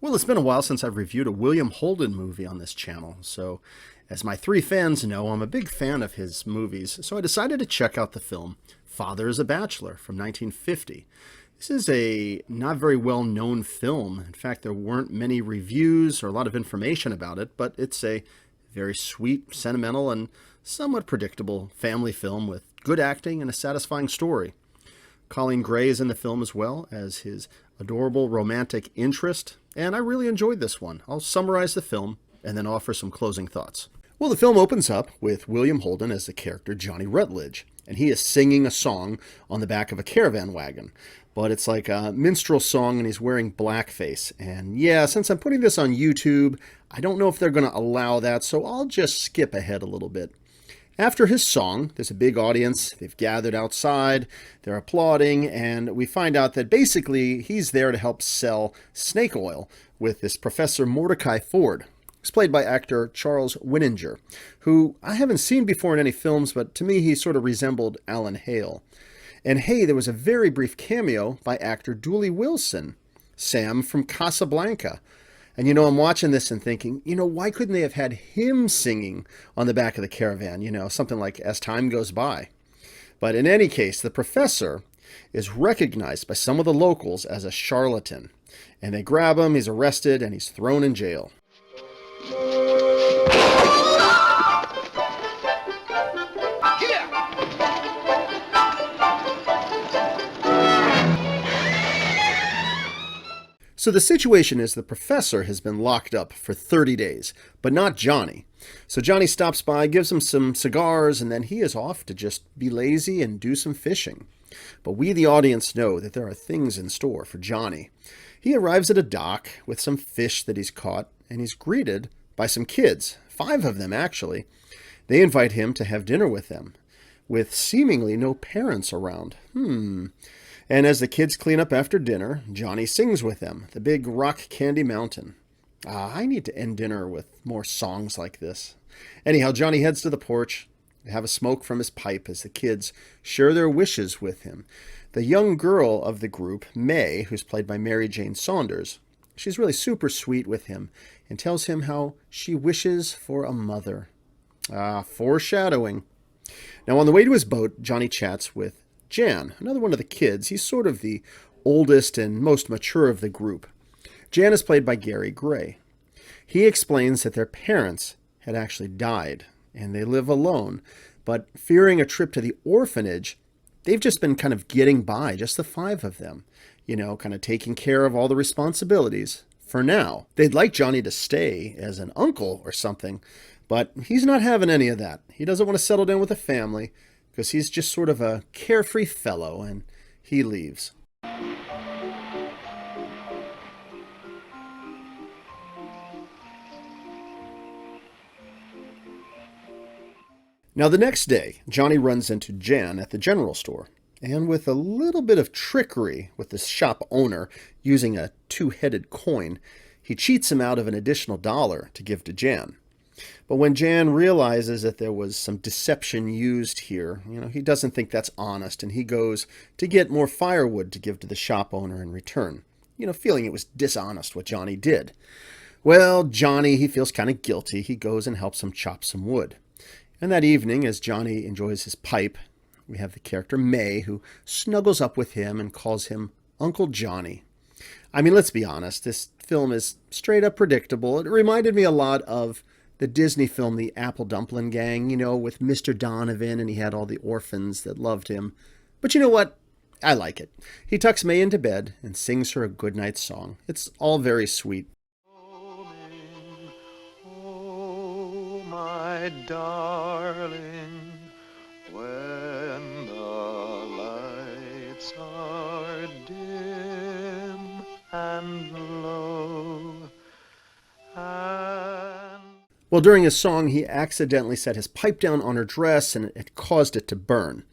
Well, it's been a while since I've reviewed a William Holden movie on this channel, so as my three fans know, I'm a big fan of his movies, so I decided to check out the film Father is a Bachelor from 1950. This is a not very well-known film. In fact, there weren't many reviews or a lot of information about it, but it's a very sweet, sentimental, and somewhat predictable family film with good acting and a satisfying story. Coleen Grey is in the film as well as his adorable romantic interest, and I really enjoyed this one. I'll summarize the film and then offer some closing thoughts. Well, the film opens up with William Holden as the character Johnny Rutledge, and he is singing a song on the back of a caravan wagon. But it's like a minstrel song, and he's wearing blackface. And yeah, since I'm putting this on YouTube, I don't know if they're going to allow that, so I'll just skip ahead a little bit. After his song, there's a big audience. They've gathered outside, they're applauding, and we find out that basically he's there to help sell snake oil with this Professor Mordecai Ford. He's played by actor Charles Winninger, who I haven't seen before in any films, but to me he sort of resembled Alan Hale. And hey, there was a very brief cameo by actor Dooley Wilson, Sam from Casablanca. And I'm watching this and thinking, why couldn't they have had him singing on the back of the caravan? Something like As Time Goes By. But in any case, the professor is recognized by some of the locals as a charlatan. And they grab him, he's arrested, and he's thrown in jail. So the situation is the professor has been locked up for 30 days, but not Johnny. So Johnny stops by, gives him some cigars, and then he is off to just be lazy and do some fishing. But we, the audience, know that there are things in store for Johnny. He arrives at a dock with some fish that he's caught, and he's greeted by some kids, 5 of them actually. They invite him to have dinner with them, with seemingly no parents around. And as the kids clean up after dinner, Johnny sings with them, the big rock candy mountain. I need to end dinner with more songs like this. Anyhow, Johnny heads to the porch to have a smoke from his pipe as the kids share their wishes with him. The young girl of the group, May, who's played by Mary Jane Saunders, she's really super sweet with him and tells him how she wishes for a mother. Foreshadowing. Now, on the way to his boat, Johnny chats with Jan, another one of the kids. He's sort of the oldest and most mature of the group. Jan is played by Gary Gray. He explains that their parents had actually died and they live alone, but fearing a trip to the orphanage, they've just been kind of getting by, just the 5 of them, kind of taking care of all the responsibilities for now. They'd like Johnny to stay as an uncle or something, but he's not having any of that. He doesn't want to settle down with a family, because he's just sort of a carefree fellow, and he leaves. Now the next day, Johnny runs into Jan at the general store, and with a little bit of trickery with the shop owner using a 2-headed coin, he cheats him out of an additional $1 to give to Jan. But when Jan realizes that there was some deception used here, he doesn't think that's honest, and he goes to get more firewood to give to the shop owner in return, feeling it was dishonest what Johnny did. Well, Johnny, he feels kind of guilty. He goes and helps him chop some wood. And that evening, as Johnny enjoys his pipe, we have the character May, who snuggles up with him and calls him Uncle Johnny. I mean, let's be honest, this film is straight up predictable. It reminded me a lot of the Disney film, The Apple Dumpling Gang, with Mr. Donovan, and he had all the orphans that loved him. But you know what? I like it. He tucks May into bed and sings her a goodnight song. It's all very sweet. Oh, my darling, when the lights are dim and low, Well, during his song, he accidentally set his pipe down on her dress and it caused it to burn.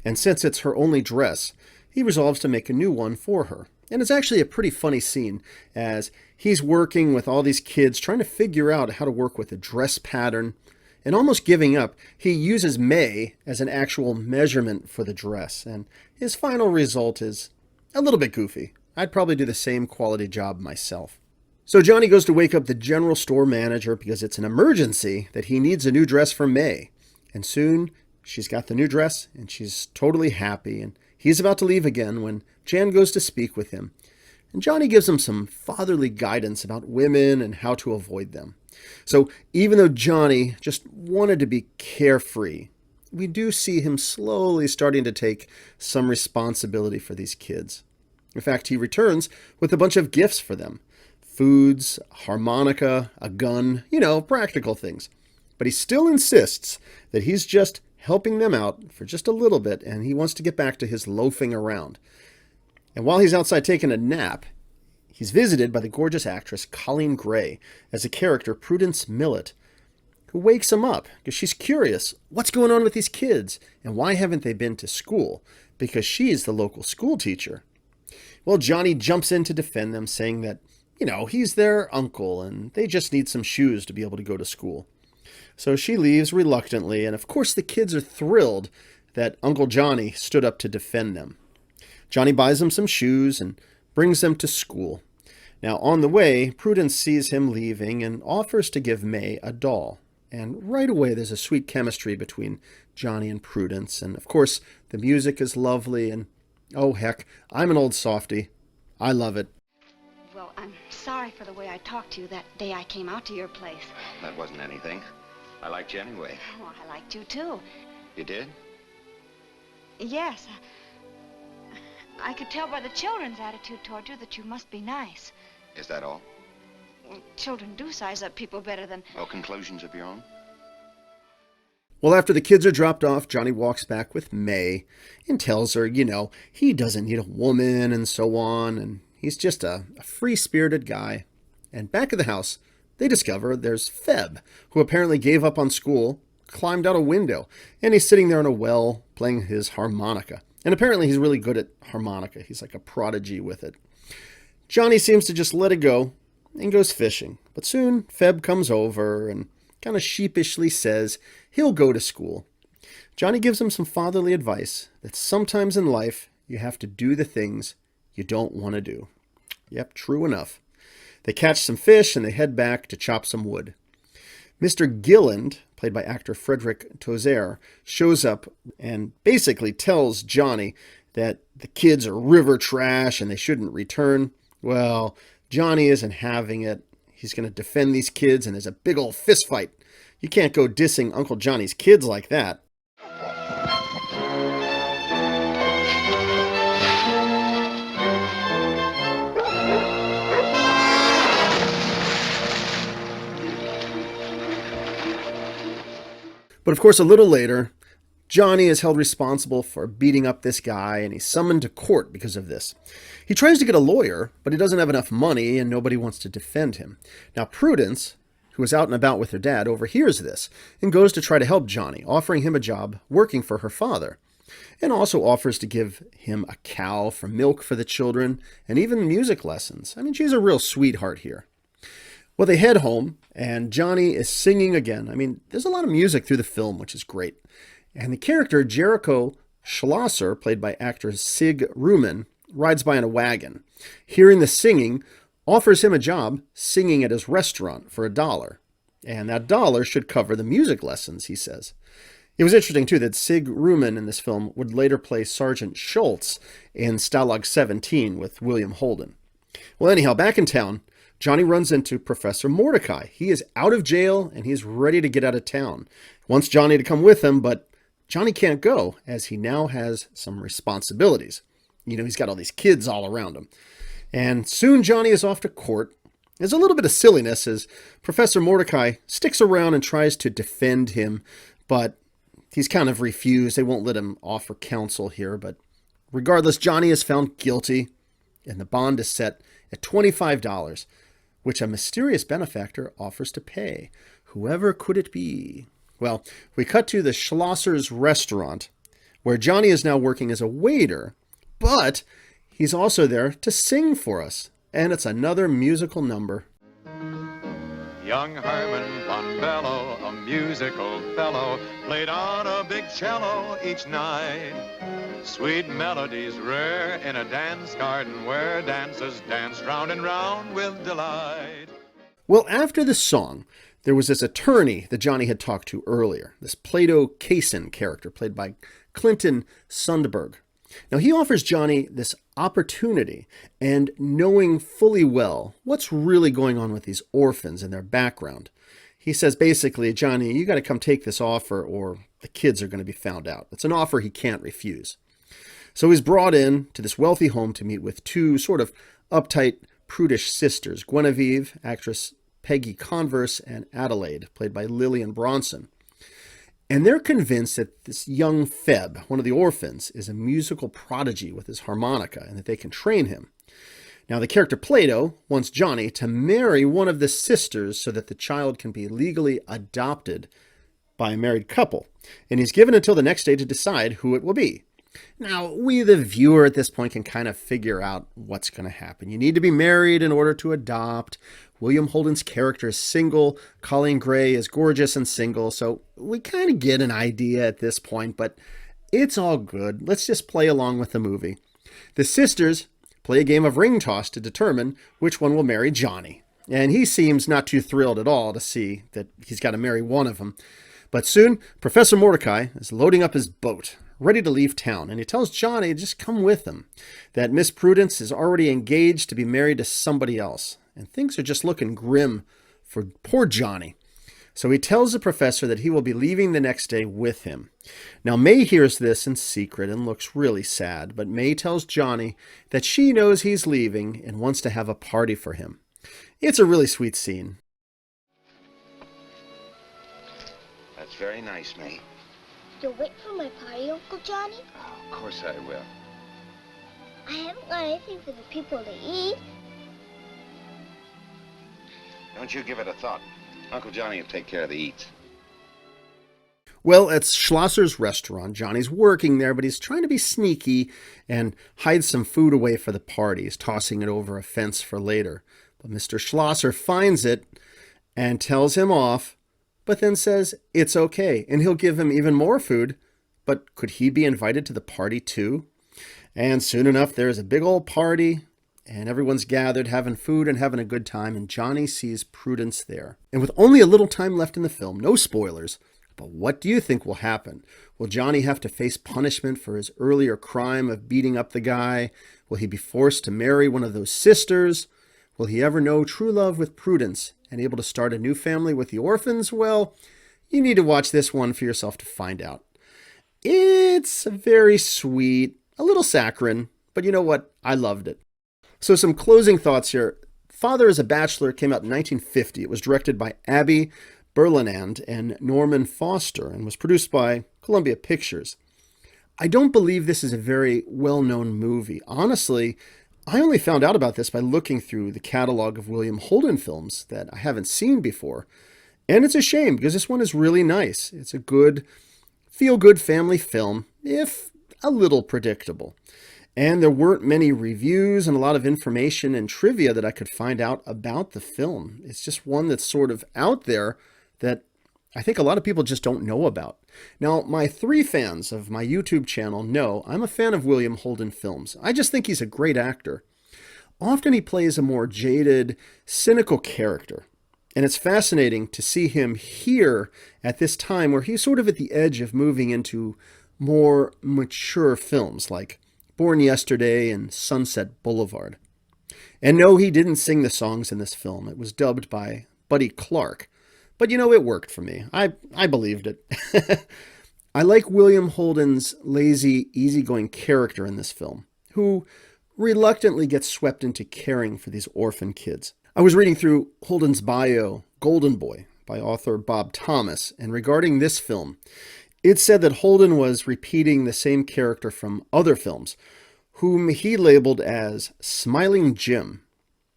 And since it's her only dress, he resolves to make a new one for her. And it's actually a pretty funny scene as he's working with all these kids trying to figure out how to work with a dress pattern. And almost giving up, he uses May as an actual measurement for the dress. And his final result is a little bit goofy. I'd probably do the same quality job myself. So Johnny goes to wake up the general store manager because it's an emergency that he needs a new dress for May. And soon she's got the new dress and she's totally happy. And he's about to leave again when Jan goes to speak with him. And Johnny gives him some fatherly guidance about women and how to avoid them. So even though Johnny just wanted to be carefree, we do see him slowly starting to take some responsibility for these kids. In fact, he returns with a bunch of gifts for them. Foods, harmonica, a gun, practical things. But he still insists that he's just helping them out for just a little bit, and he wants to get back to his loafing around. And while he's outside taking a nap, he's visited by the gorgeous actress Coleen Grey as a character, Prudence Millet, who wakes him up because she's curious what's going on with these kids and why haven't they been to school, because she's the local school teacher. Well, Johnny jumps in to defend them, saying that, he's their uncle and they just need some shoes to be able to go to school. So she leaves reluctantly, and of course the kids are thrilled that Uncle Johnny stood up to defend them. Johnny buys them some shoes and brings them to school. Now, on the way, Prudence sees him leaving and offers to give May a doll. And right away, there's a sweet chemistry between Johnny and Prudence. And of course, the music is lovely. And oh, heck, I'm an old softie. I love it. Well, I'm sorry for the way I talked to you that day I came out to your place. That wasn't anything. I liked you anyway. Oh, I liked you, too. You did? Yes. I could tell by the children's attitude toward you that you must be nice. Is that all? Well, children do size up people better than... Oh, conclusions of your own? Well, after the kids are dropped off, Johnny walks back with May and tells her, he doesn't need a woman and so on, and he's just a free-spirited guy. And back at the house, they discover there's Feb, who apparently gave up on school, climbed out a window, and he's sitting there in a well playing his harmonica. And apparently he's really good at harmonica. He's like a prodigy with it. Johnny seems to just let it go and goes fishing. But soon Feb comes over and kind of sheepishly says he'll go to school. Johnny gives him some fatherly advice that sometimes in life you have to do the things you don't want to do. Yep, true enough. They catch some fish and they head back to chop some wood. Mr. Gilland, played by actor Frederick Tozer, shows up and basically tells Johnny that the kids are river trash and they shouldn't return. Well, Johnny isn't having it. He's going to defend these kids and there's a big old fist fight. You can't go dissing Uncle Johnny's kids like that. But of course, a little later, Johnny is held responsible for beating up this guy, and he's summoned to court because of this. He tries to get a lawyer, but he doesn't have enough money, and nobody wants to defend him. Now, Prudence, who is out and about with her dad, overhears this and goes to try to help Johnny, offering him a job working for her father, and also offers to give him a cow for milk for the children, and even music lessons. I mean, she's a real sweetheart here. Well, they head home, and Johnny is singing again. I mean, there's a lot of music through the film, which is great. And the character, Jericho Schlosser, played by actor Sig Ruman, rides by in a wagon. Hearing the singing, offers him a job singing at his restaurant for $1. And that $1 should cover the music lessons, he says. It was interesting, too, that Sig Ruman in this film would later play Sergeant Schultz in Stalag 17 with William Holden. Well, anyhow, back in town, Johnny runs into Professor Mordecai. He is out of jail and he's ready to get out of town. He wants Johnny to come with him, but Johnny can't go as he now has some responsibilities. He's got all these kids all around him. And soon Johnny is off to court. There's a little bit of silliness as Professor Mordecai sticks around and tries to defend him, but he's kind of refused. They won't let him offer counsel here, but regardless, Johnny is found guilty and the bond is set at $25. Which a mysterious benefactor offers to pay. Whoever could it be? Well, we cut to the Schlosser's restaurant, where Johnny is now working as a waiter, but he's also there to sing for us. And it's another musical number. Young Herman von Bello, a musical fellow, played on a big cello each night. Sweet melodies rare in a dance garden where dancers dance round and round with delight. Well, after the song, there was this attorney that Johnny had talked to earlier, this Plato Kaysen character played by Clinton Sundberg. Now, he offers Johnny this opportunity, and knowing fully well what's really going on with these orphans and their background, he says basically, Johnny, you got to come take this offer or the kids are going to be found out. It's an offer he can't refuse. So he's brought in to this wealthy home to meet with two sort of uptight, prudish sisters, Guinevere, actress Peggy Converse, and Adelaide, played by Lillian Bronson. And they're convinced that this young Feb, one of the orphans, is a musical prodigy with his harmonica and that they can train him. Now, the character Plato wants Johnny to marry one of the sisters so that the child can be legally adopted by a married couple. And he's given until the next day to decide who it will be. Now, we, the viewer at this point, can kind of figure out what's going to happen. You need to be married in order to adopt. William Holden's character is single. Coleen Grey is gorgeous and single. So we kind of get an idea at this point, but it's all good. Let's just play along with the movie. The sisters play a game of ring toss to determine which one will marry Johnny. And he seems not too thrilled at all to see that he's got to marry one of them. But soon, Professor Mordecai is loading up his boat, ready to leave town, and he tells Johnny to just come with him, that Miss Prudence is already engaged to be married to somebody else, and things are just looking grim for poor Johnny. So he tells the professor that he will be leaving the next day with him. Now, May hears this in secret and looks really sad, but May tells Johnny that she knows he's leaving and wants to have a party for him. It's a really sweet scene. That's very nice, May. You'll wait for my party, Uncle Johnny? Oh, of course I will. I haven't got anything for the people to eat. Don't you give it a thought. Uncle Johnny will take care of the eats. Well, at Schlosser's restaurant, Johnny's working there, but he's trying to be sneaky and hide some food away for the party. He's tossing it over a fence for later. But Mr. Schlosser finds it and tells him off, but then says it's okay, and he'll give him even more food. But could he be invited to the party too? And soon enough, there's a big old party, and everyone's gathered, having food and having a good time, and Johnny sees Prudence there. And with only a little time left in the film, no spoilers, but what do you think will happen? Will Johnny have to face punishment for his earlier crime of beating up the guy? Will he be forced to marry one of those sisters? Will he ever know true love with Prudence and able to start a new family with the orphans? Well, you need to watch this one for yourself to find out. It's very sweet, a little saccharine, but you know what? I loved it. So some closing thoughts here. Father is a Bachelor came out in 1950. It was directed by Abby Berlinand and Norman Foster and was produced by Columbia Pictures. I don't believe this is a very well-known movie. Honestly, I only found out about this by looking through the catalog of William Holden films that I haven't seen before. And it's a shame because this one is really nice. It's a good, feel-good family film, if a little predictable. And there weren't many reviews and a lot of information and trivia that I could find out about the film. It's just one that's sort of out there that I think a lot of people just don't know about. Now, my 3 fans of my YouTube channel know I'm a fan of William Holden films. I just think he's a great actor. Often he plays a more jaded, cynical character. And it's fascinating to see him here at this time where he's sort of at the edge of moving into more mature films like Born Yesterday and Sunset Boulevard. And no, he didn't sing the songs in this film. It was dubbed by Buddy Clark. But you know, it worked for me. I believed it. I like William Holden's lazy, easygoing character in this film, who reluctantly gets swept into caring for these orphan kids. I was reading through Holden's bio, Golden Boy, by author Bob Thomas, and regarding this film, it said that Holden was repeating the same character from other films, whom he labeled as Smiling Jim.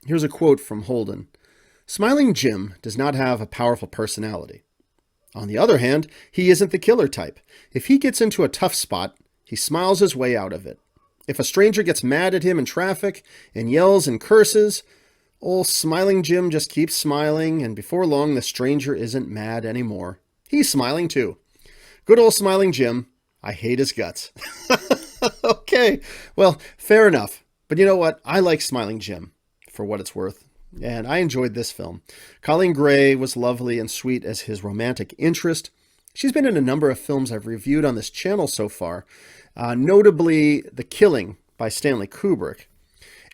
Here's a quote from Holden. Smiling Jim does not have a powerful personality. On the other hand, he isn't the killer type. If he gets into a tough spot, he smiles his way out of it. If a stranger gets mad at him in traffic and yells and curses, old Smiling Jim just keeps smiling, and before long the stranger isn't mad anymore. He's smiling too. Good old smiling Jim. I hate his guts. Okay, well, fair enough. But you know what? I like smiling Jim, for what it's worth. And I enjoyed this film. Coleen Grey was lovely and sweet as his romantic interest. She's been in a number of films I've reviewed on this channel so far, notably The Killing by Stanley Kubrick.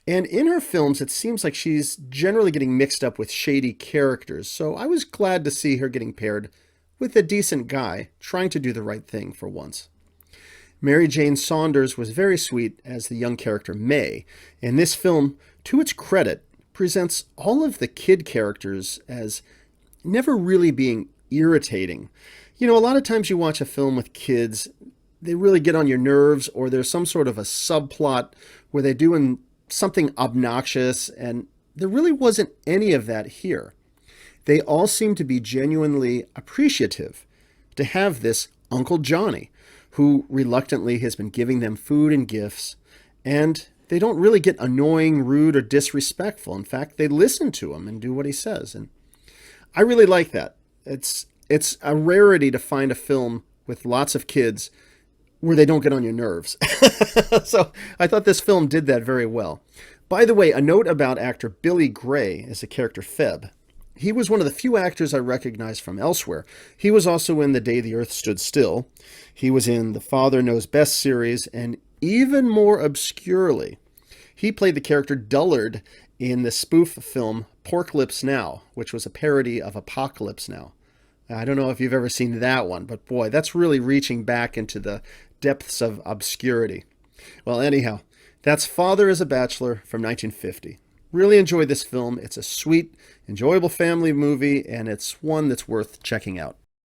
And in her films, it seems like she's generally getting mixed up with shady characters, so I was glad to see her getting paired with a decent guy trying to do the right thing for once. Mary Jane Saunders was very sweet as the young character May, and this film, to its credit, presents all of the kid characters as never really being irritating. You know, a lot of times you watch a film with kids, they really get on your nerves, or there's some sort of a subplot where they're doing something obnoxious, and there really wasn't any of that here. They all seem to be genuinely appreciative to have this Uncle Johnny, who reluctantly has been giving them food and gifts, and they don't really get annoying, rude, or disrespectful. In fact, they listen to him and do what he says, and I really like that. It's a rarity to find a film with lots of kids where they don't get on your nerves. So I thought this film did that very well. By the way, a note about actor Billy Gray as the character Feb. He was one of the few actors I recognized from elsewhere. He was also in The Day the Earth Stood Still. He was in the Father Knows Best series, and even more obscurely, he played the character Dullard in the spoof film Porklips Now, which was a parody of Apocalypse Now. I don't know if you've ever seen that one, but boy, that's really reaching back into the depths of obscurity. Well, anyhow, that's Father is a Bachelor from 1950. Really enjoyed this film. It's a sweet, enjoyable family movie, and it's one that's worth checking out.